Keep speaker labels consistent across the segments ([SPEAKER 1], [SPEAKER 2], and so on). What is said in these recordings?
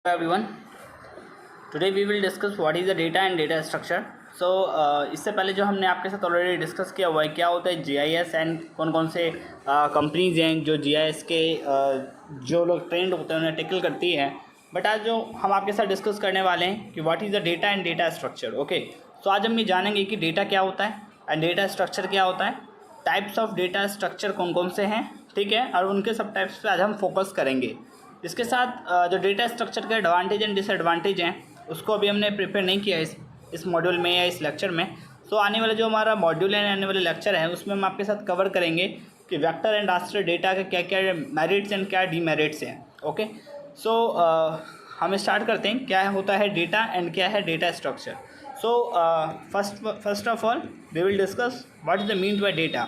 [SPEAKER 1] Everyone, today we will discuss what is the data and data structure. इससे पहले जो हमने आपके साथ ऑलरेडी डिस्कस किया हुआ है क्या होता है जीआईएस एंड कौन कौन से कंपनीज हैं जो जीआईएस के जो लोग ट्रेंड होते हैं उन्हें टेकल करती है। बट आज जो हम आपके साथ डिस्कस करने वाले हैं कि what is the data and data structure. Okay, so आज हम ये जानेंगे कि डेटा क्या होता है एंड डेटा स्ट्रक्चर क्या होता है, टाइप्स ऑफ डेटा स्ट्रक्चर कौन कौन से हैं, ठीक है, और उनके सब टाइप्स पे आज हम फोकस करेंगे। इसके साथ जो डेटा स्ट्रक्चर के एडवांटेज एंड डिसएडवांटेज हैं उसको अभी हमने प्रिपेयर नहीं किया इस मॉड्यूल में या इस लेक्चर में। सो आने वाला जो हमारा मॉड्यूल है, आने वाले लेक्चर है, उसमें हम आपके साथ कवर करेंगे कि वेक्टर एंड रास्टर डेटा के क्या क्या मेरिट्स एंड क्या डीमेरिट्स हैं। ओके, सो हम स्टार्ट करते हैं क्या होता है डेटा एंड क्या है data structure. So first of all we will discuss what is the mean by data.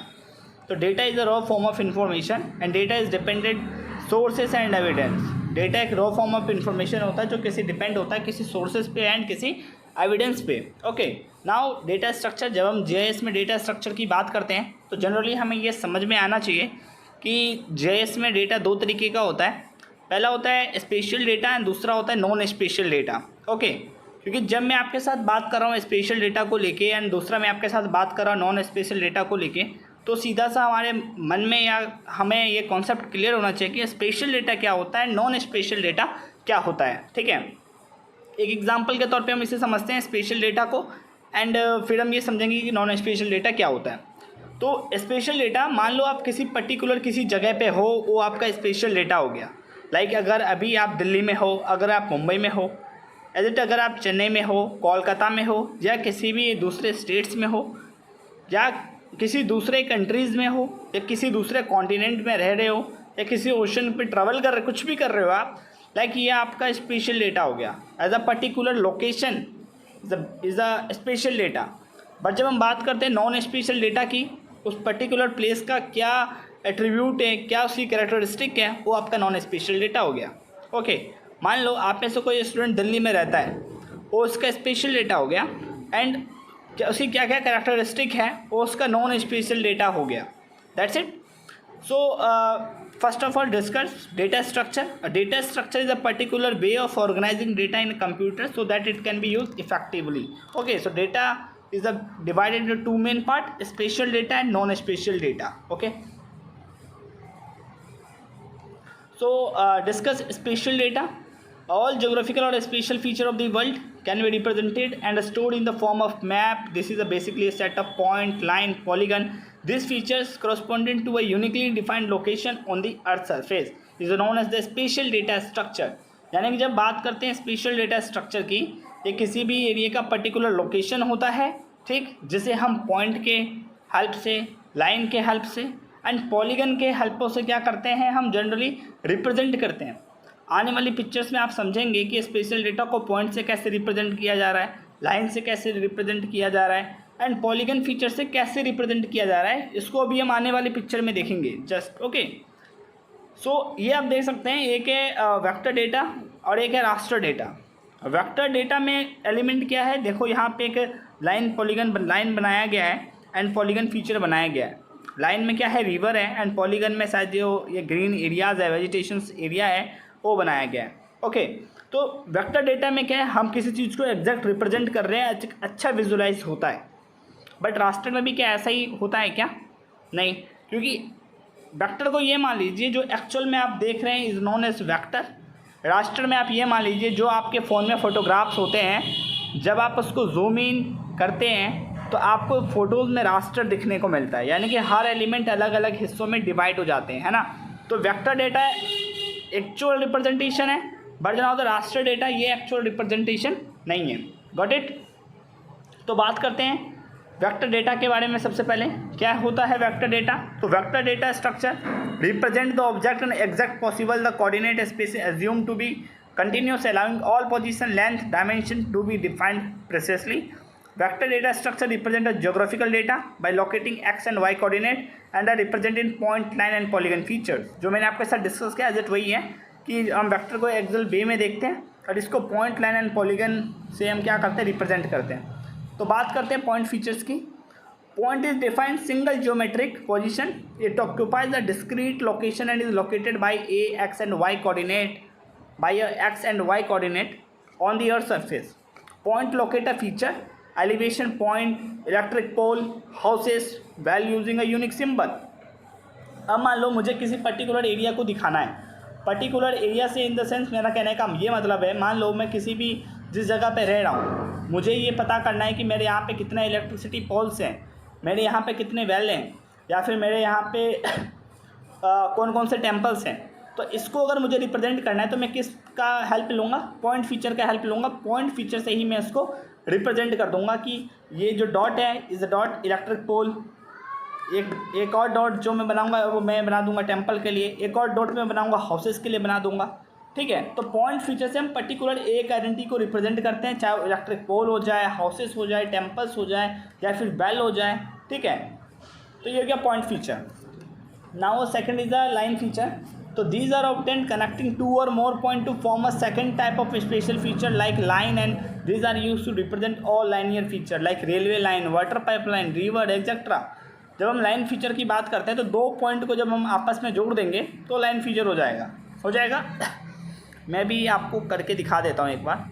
[SPEAKER 1] तो data is a raw form of information and data is dependent sources and evidence. Data एक raw form of information होता है जो किसी depend होता है किसी sources पे एंड किसी एविडेंस पे। ओके, नाउ डेटा स्ट्रक्चर, जब हम जीआईएस में डेटा स्ट्रक्चर की बात करते हैं तो जनरली हमें ये समझ में आना चाहिए कि जीआईएस में डेटा दो तरीके का होता है। पहला होता है स्पेशल डेटा एंड दूसरा होता है नॉन स्पेशल डेटा। ओके, क्योंकि जब मैं आपके साथ बात कर रहा हूँ स्पेशल डेटा को लेके एंड दूसरा मैं आपके साथ बात कर रहा हूँ नॉन स्पेशल डेटा को लेके, तो सीधा सा हमारे मन में या हमें ये कॉन्सेप्ट क्लियर होना चाहिए कि स्पेशल डेटा क्या होता है, नॉन स्पेशल डेटा क्या होता है। ठीक है, एक एग्जांपल के तौर पे हम इसे समझते हैं स्पेशल डेटा को एंड फिर हम ये समझेंगे कि नॉन स्पेशल डेटा क्या होता है। तो स्पेशल डेटा, मान लो आप किसी पर्टिकुलर किसी जगह पे हो, वो आपका स्पेशल डेटा हो गया। लाइक अगर अभी आप दिल्ली में हो, अगर आप मुंबई में हो, एज इट अगर आप चेन्नई में हो, कोलकाता में हो, या किसी भी दूसरे स्टेट्स में हो, या किसी दूसरे कंट्रीज़ में हो, या किसी दूसरे कॉन्टिनेंट में रह रहे हो, या किसी ओशन पे ट्रैवल कर रहे, कुछ भी कर रहे हो आप, लाइक ये आपका स्पेशल डेटा हो गया। As a particular location is a spatial data. But जब हम बात करते हैं नॉन स्पेशल डेटा की, उस पर्टिकुलर प्लेस का क्या एट्रीब्यूट है, क्या उसकी कैरेक्टरिस्टिक है, वो आपका नॉन स्पेशल डेटा हो गया। ओके, मान लो आप में से कोई स्टूडेंट दिल्ली में रहता है, वो उसका स्पेशल डेटा हो गया, एंड क्या उसकी क्या क्या कैरेक्टरिस्टिक है वो उसका नॉन स्पेशल डेटा हो गया। That's it. So first of all discuss data structure. Data structure is a particular way of organising data in computer so that it can be use effectively. Okay, so data is a divided into two main part, spatial data and non spatial data. Okay, so discuss spatial data. All geographical or spatial feature of the world can be represented and stored in the form of map. This is basically a set of point, line, polygon. These features corresponding to a uniquely defined location on the Earth's surface is known as the spatial data structure. यानी कि जब बात करते हैं special data structure की, ये किसी भी एरिया का पर्टिकुलर लोकेशन होता है, ठीक, जिसे हम पॉइंट के हेल्प से, लाइन के हेल्प से एंड पॉलीगन के हेल्पों से क्या करते हैं, हम जनरली रिप्रेजेंट करते हैं। आने वाली पिक्चर्स में आप समझेंगे कि स्पेशल डेटा को पॉइंट से कैसे रिप्रेजेंट किया जा रहा है, लाइन से कैसे रिप्रेजेंट किया जा रहा है, एंड पॉलीगन फीचर से कैसे रिप्रेजेंट किया जा रहा है। इसको अभी हम आने वाली पिक्चर में देखेंगे जस्ट। ओके, सो ये आप देख सकते हैं, एक है वेक्टर डेटा और एक है रास्टर डेटा। वेक्टर डेटा में एलिमेंट क्या है, देखो यहाँ पे एक लाइन लाइन बनाया गया है एंड पॉलीगन फीचर बनाया गया है। लाइन में क्या है, रिवर है, एंड पॉलीगन में शायद जो ये ग्रीन एरियाज़ है, वेजिटेशन एरिया है, वो बनाया गया है। ओके, तो वेक्टर डेटा में क्या है, हम किसी चीज़ को एग्जैक्ट रिप्रेजेंट कर रहे हैं, अच्छा विजुलाइज होता है। बट रास्टर में भी क्या ऐसा ही होता है क्या? नहीं, क्योंकि वेक्टर को ये मान लीजिए जो एक्चुअल में आप देख रहे हैं is known as vector. Raster में आप ये मान लीजिए जो आपके फ़ोन में फ़ोटोग्राफ्स होते हैं, जब आप उसको जूम इन करते हैं तो आपको फ़ोटोज़ में रास्टर दिखने को मिलता है, यानी कि हर एलिमेंट अलग अलग हिस्सों में डिवाइड हो जाते हैं, है ना। तो वेक्टर डेटा एक्चुअल रिप्रेजेंटेशन है, but now the raster data ये एक्चुअल रिप्रेजेंटेशन नहीं है। Got it. तो बात करते हैं वेक्टर डेटा के बारे में। सबसे पहले क्या होता है वेक्टर डेटा? तो vector data structure represent the object in exact possible the coordinate space assume to be continuous allowing all position length dimension to be defined precisely. Vector data structure represent a geographical data by locating x and y coordinate and are represented in point, line and polygon features। जो मैंने आपके साथ discuss किया exact वही है कि हम vector को एक्सेल वे में देखते हैं और इसको पॉइंट, लाइन एंड पॉलीगन से हम क्या करते हैं, रिप्रेजेंट करते हैं। तो बात करते हैं पॉइंट फीचर्स की। Point is defined single geometric position, it occupies the discrete location and is located by a, x and y coordinate by x and y coordinate on the earth surface. Point locator feature, elevation point, electric pole, houses, well using a unique symbol. अब मान लो मुझे किसी particular area को दिखाना है. Particular area से in the sense मेरा कहने का ये मतलब है, मान लो मैं किसी भी जिस जगह पे रह रहा हूँ, मुझे ये पता करना है कि मेरे यहाँ पे कितने इलेक्ट्रिसिटी पोल्स हैं, मेरे यहाँ पे कितने वेल हैं, या फिर मेरे यहाँ पे कौन कौन से टेम्पल्स हैं. तो इसको अगर मुझे रिप्रेजेंट करना है तो मैं किसका हेल्प लूँगा? पॉइंट फीचर का हेल्प लूँगा. पॉइंट फीचर से ही मैं इसको रिप्रेजेंट कर दूँगा कि ये जो डॉट है is a dot electric pole. एक और डॉट जो मैं बनाऊँगा वो मैं बना दूँगा टेम्पल के लिए. एक और डॉट मैं बनाऊँगा हाउसेस के लिए बना दूँगा. ठीक है. तो पॉइंट फीचर से हम पर्टिकुलर एक आइडेंटिटी को रिप्रेजेंट करते हैं, चाहे इलेक्ट्रिक पोल हो जाए, हाउसेस हो जाए, टेम्पल्स हो जाए, या फिर बेल हो जाए. ठीक है. तो ये हो गया point feature. Now second is the line feature. तो these are obtained connecting two और more point to form a second type of special feature like line, and these are use to represent all linear feature like railway line, water pipeline, river etcetera. जब हम line feature की बात करते हैं तो दो point को जब हम आपस में जोड़ देंगे तो लाइन फीचर हो जाएगा. मैं भी आपको करके दिखा देता हूँ एक बार.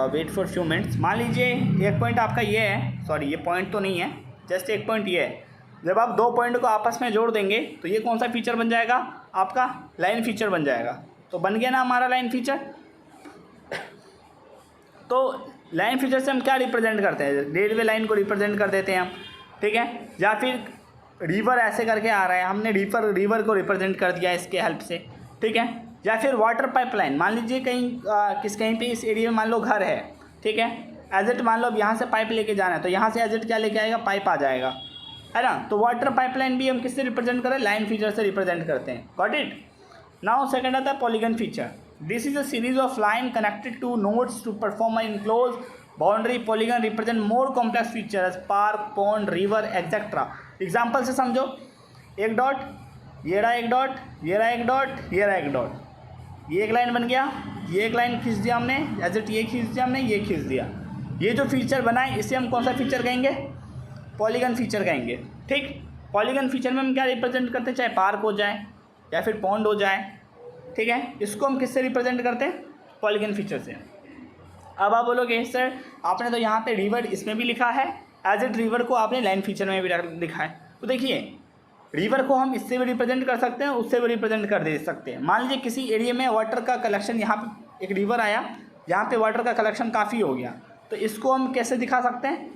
[SPEAKER 1] Wait for few minutes. मान लीजिए एक पॉइंट आपका ये है, सॉरी ये पॉइंट तो नहीं है, जस्ट एक पॉइंट ये है. जब आप दो पॉइंट को आपस में जोड़ देंगे तो ये कौन सा फीचर बन जाएगा? आपका लाइन फीचर बन जाएगा. तो बन गया ना हमारा लाइन फीचर. तो लाइन फीचर से हम क्या रिप्रेजेंट करते हैं? रेलवे लाइन को रिप्रेजेंट कर देते हैं हम. ठीक है. या फिर रिवर ऐसे करके आ रहा है, हमने रिवर को रिप्रेजेंट कर दिया इसके हेल्प से. ठीक है. या फिर वाटर पाइपलाइन. मान लीजिए कहीं पे इस एरिया में मान लो घर है. ठीक है. एजेट मान लो अब यहाँ से पाइप लेके जाना है तो यहाँ से एजेट क्या लेके आएगा? पाइप आ जाएगा, है ना. तो वाटर पाइपलाइन भी हम किससे रिप्रेजेंट करें? लाइन फीचर से रिप्रेजेंट करते हैं. Got it. नाउ सेकंड आता है polygon feature. This is a series of line connected to nodes to perform a enclose boundary. Polygon represent more complex features park, pond, river etcetera. Example से समझो. एक dot, ये रहा एक dot, ये रहा एक डॉट, ये रहा एक डॉट. ये एक लाइन बन गया, ये एक लाइन खींच दिया हमने, एजेट ये खींच दिया हमने, ये खींच दिया. ये जो फीचर बना है इसे हम कौन सा फीचर कहेंगे? पॉलीगन फीचर कहेंगे. ठीक. पॉलीगन फीचर में हम क्या रिप्रेजेंट करते हैं? चाहे पार्क हो जाए या फिर पॉन्ड हो जाए. ठीक है. इसको हम किससे रिप्रेजेंट करते हैं? पॉलीगन फीचर से. अब आप बोलोगे सर आपने तो यहाँ पे रिवर इसमें भी लिखा है, एज इट रिवर को आपने लाइन फीचर में भी लिखा है. तो देखिए रिवर को हम इससे भी रिप्रेजेंट कर सकते हैं, उससे भी रिप्रेजेंट कर दे सकते हैं. मान लीजिए किसी एरिया में वाटर का कलेक्शन, यहाँ पे एक रिवर आया, यहाँ पे वाटर का कलेक्शन काफ़ी हो गया, तो इसको हम कैसे दिखा सकते हैं?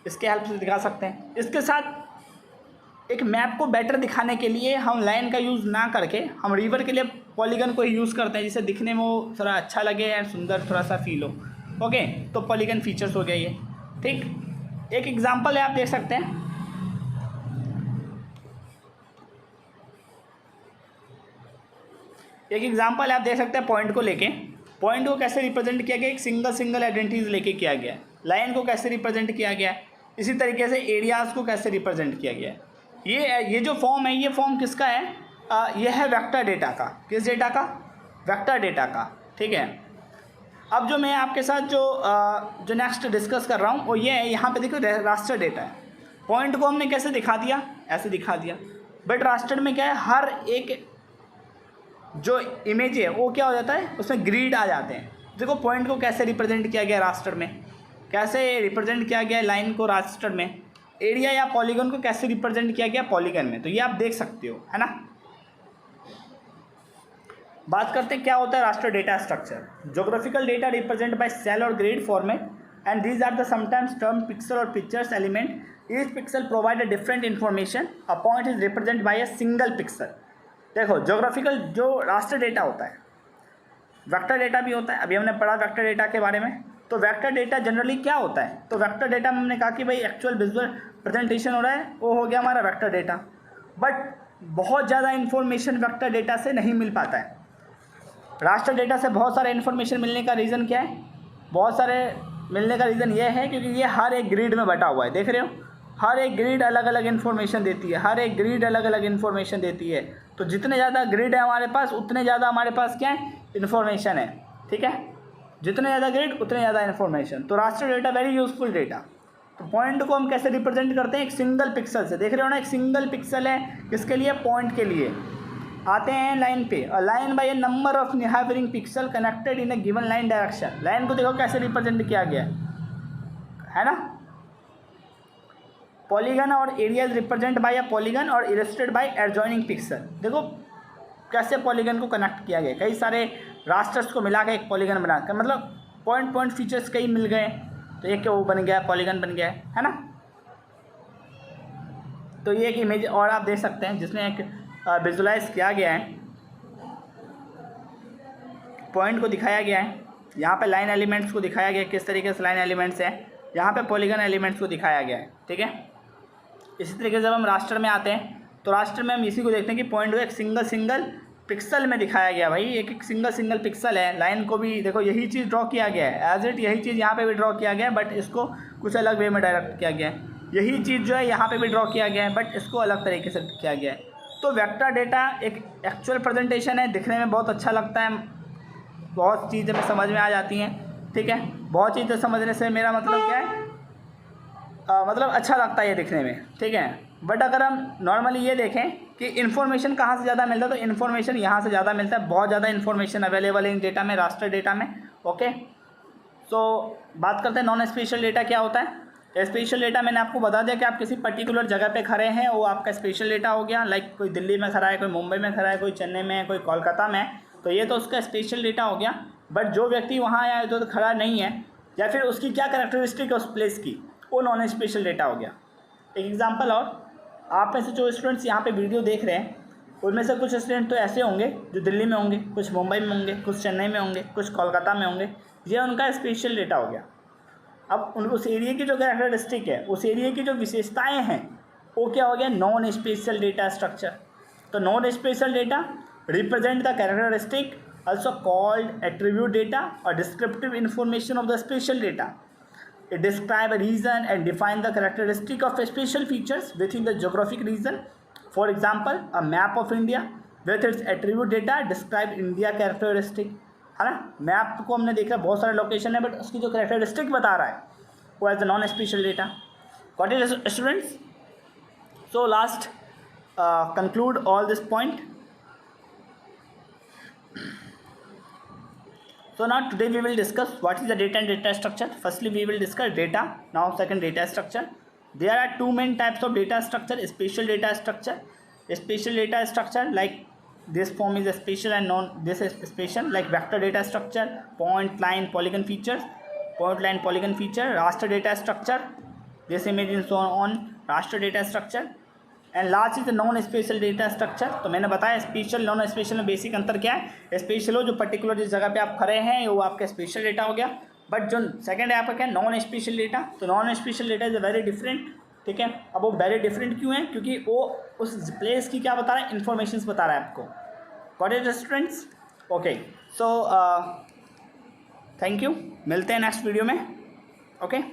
[SPEAKER 1] इसके हेल्प से दिखा सकते हैं. इसके साथ एक मैप को बेटर दिखाने के लिए हम लाइन का यूज़ ना करके हम रिवर के लिए पॉलीगन को ही यूज़ करते हैं, जिससे दिखने में वो थोड़ा अच्छा लगे एंड सुंदर थोड़ा सा फील हो. ओके. तो पॉलीगन फीचर्स हो गया ये. ठीक. एक एग्जांपल है, आप देख सकते हैं. एक एग्जांपल आप देख सकते हैं पॉइंट को लेके. पॉइंट को कैसे रिप्रेजेंट किया गया? एक सिंगल आइडेंटिटीज लेके किया गया. लाइन को कैसे रिप्रेजेंट किया गया? इसी तरीके से एरियाज़ को कैसे रिप्रेजेंट किया गया. ये जो फॉर्म है, ये फॉर्म किसका है? ये है वेक्टर डेटा का. किस डेटा का? वेक्टर डेटा का. ठीक है. अब जो मैं आपके साथ जो नेक्स्ट डिस्कस कर रहा हूँ वो ये है. यहाँ पे देखो रास्टर डेटा है. पॉइंट को हमने कैसे दिखा दिया? ऐसे दिखा दिया. बट रास्टर में क्या है? हर एक जो इमेज है वो क्या हो जाता है? उसमें ग्रिड आ जाते हैं. देखो पॉइंट को कैसे रिप्रेजेंट किया गया रास्टर में, कैसे रिप्रेजेंट किया गया लाइन को रास्टर में, एरिया या पॉलीगन को कैसे रिप्रेजेंट किया गया पॉलीगन में. तो ये आप देख सकते हो, है ना. बात करते हैं क्या होता है raster data structure. Geographical data represent by cell और grid format, and these are the sometimes term pixel और pictures element. Each pixel provide a different information. A point is represent by a single pixel. देखो geographical जो raster data होता है, vector data भी होता है. अभी हमने पढ़ा वेक्टर डेटा के बारे में. तो वेक्टर डेटा जनरली क्या होता है? तो वेक्टर डेटा में हमने कहा कि भाई एक्चुअल विजुअल प्रेजेंटेशन हो रहा है, वो हो गया हमारा वेक्टर डेटा. बट बहुत ज़्यादा इन्फॉर्मेशन वेक्टर डेटा से नहीं मिल पाता है. रास्टर डेटा से बहुत सारे इन्फॉर्मेशन मिलने का रीज़न क्या है? बहुत सारे मिलने का रीज़न ये है क्योंकि ये हर एक ग्रिड में बटा हुआ है. देख रहे हो, हर एक ग्रिड अलग अलग इन्फॉर्मेशन देती है. हर एक ग्रिड अलग अलग इन्फॉर्मेशन देती है. तो जितने ज़्यादा ग्रिड है हमारे पास, उतने ज़्यादा हमारे पास क्या है? इन्फॉर्मेशन है. ठीक है. जितने ज़्यादा ग्रिड उतने ज़्यादा इन्फॉर्मेशन. तो raster data very useful data. तो पॉइंट को हम कैसे रिप्रेजेंट करते हैं? एक सिंगल पिक्सल से. देख रहे हो ना, एक सिंगल पिक्सल है किसके लिए? पॉइंट के लिए. आते हैं लाइन पे, a line by A number of neighbouring pixel connected in a given line direction. Line को देखो कैसे रिप्रेजेंट किया गया है ना, पॉलीगन और area represent by a polygon और इलस्ट्रेटेड बाय एडजॉइनिंग पिक्सल। देखो कैसे पॉलीगन को कनेक्ट किया गया, कई सारे रास्टर्स को मिला के एक पॉलीगन बना कर, मतलब पॉइंट पॉइंट फीचर्स कई मिल गए तो एक वो बन गया, पॉलीगन बन गया है ना। तो ये एक इमेज और आप देख सकते हैं जिसमें एक विजुलाइज किया गया है, पॉइंट को दिखाया गया है, यहाँ पे लाइन एलिमेंट्स को दिखाया गया है किस तरीके से लाइन एलिमेंट्स हैं, यहाँ पे पॉलीगन एलिमेंट्स को दिखाया गया है, ठीक है। इसी तरीके से जब हम रास्टर में आते हैं तो रास्टर में हम इसी को देखते हैं कि पॉइंट को एक सिंगल पिक्सल में दिखाया गया, भाई एक सिंगल पिक्सल है। लाइन को भी देखो यही चीज़ ड्रॉ किया गया है, एज इट यही चीज़ यहाँ पे भी ड्रॉ किया गया है, बट इसको कुछ अलग वे में डायरेक्ट किया गया है। यही चीज़ जो है यहाँ पे भी ड्रॉ किया गया है, बट इसको अलग तरीके से किया गया है। तो वेक्टर डेटा एक एक्चुअल प्रेजेंटेशन है, दिखने में बहुत अच्छा लगता है, बहुत चीज़ें में समझ में आ जाती हैं, ठीक है। बहुत चीज़ें समझने से मेरा मतलब क्या है, मतलब अच्छा लगता है ये दिखने में, ठीक है। बट अगर हम नॉर्मली ये देखें कि इन्फॉर्मेशन कहाँ से ज़्यादा मिलता है, तो इन्फॉर्मेशन यहाँ से ज़्यादा मिलता है, बहुत ज़्यादा इन्फॉर्मेशन अवेलेबल है इन डेटा में, रास्टर डेटा में, ओके। सो बात करते हैं नॉन स्पेशल डेटा क्या होता है। स्पेशल डेटा मैंने आपको बता दिया कि आप किसी पर्टिकुलर जगह पे खड़े हैं, वो आपका स्पेशल डेटा हो गया। लाइक कोई दिल्ली में खड़ा है, कोई मुंबई में खड़ा है, कोई चेन्नई में है, कोई कोलकाता में है, तो ये तो उसका स्पेशल डेटा हो गया। बट जो व्यक्ति वहाँ या जो खड़ा नहीं है, या फिर उसकी क्या कैरेक्टरिस्टिक है उस प्लेस की, वो नॉन स्पेशल डेटा हो गया। एक एग्जांपल और, आप में से जो स्टूडेंट्स यहाँ पे वीडियो देख रहे हैं उनमें से कुछ स्टूडेंट तो ऐसे होंगे जो दिल्ली में होंगे, कुछ मुंबई में होंगे, कुछ चेन्नई में होंगे, कुछ कोलकाता में होंगे, ये उनका स्पेशल डेटा हो गया। अब उस एरिया की जो कैरेक्टरिस्टिक है, उस एरिया की जो विशेषताएँ हैं, वो क्या हो गया, नॉन स्पेशल डेटा स्ट्रक्चर। तो non spatial data represent the characteristic also called attribute data or descriptive information of the spatial data. It describes a region and defines the characteristic of special features within the geographic region. For example, a map of India with its attribute data describe India characteristic, है ना। Map को हमने देखा बहुत सारे location है, but उसकी जो कैरेक्टरिस्टिक बता रहा है वो as a non spatial data. Got it, students? So last conclude all this point. So now today we will discuss what is the data and data structure. Firstly we will discuss data, now second data structure. There are two main types of data structure, spatial data structure. Spatial data structure like this form is a spatial and non this is spatial, like vector data structure, point, line, polygon features, point, line, polygon feature, raster data structure, this image is shown on raster data structure. And last is non spatial data structure. तो मैंने बताया special non special में basic अंतर क्या है। Special हो जो particular जिस जगह पे आप खड़े हैं वो आपका स्पेशल डेटा हो गया, बट जो सेकंड है आपका क्या, नॉन स्पेशल डेटा। तो non spatial data is very different, ठीक है। अब वो वेरी डिफरेंट क्यों है, क्योंकि वो उस प्लेस की क्या बता रहा है, इन्फॉर्मेशन बता रहा है आपको। Got it students? Okay, so thank you, मिलते हैं नेक्स्ट वीडियो में, ओके।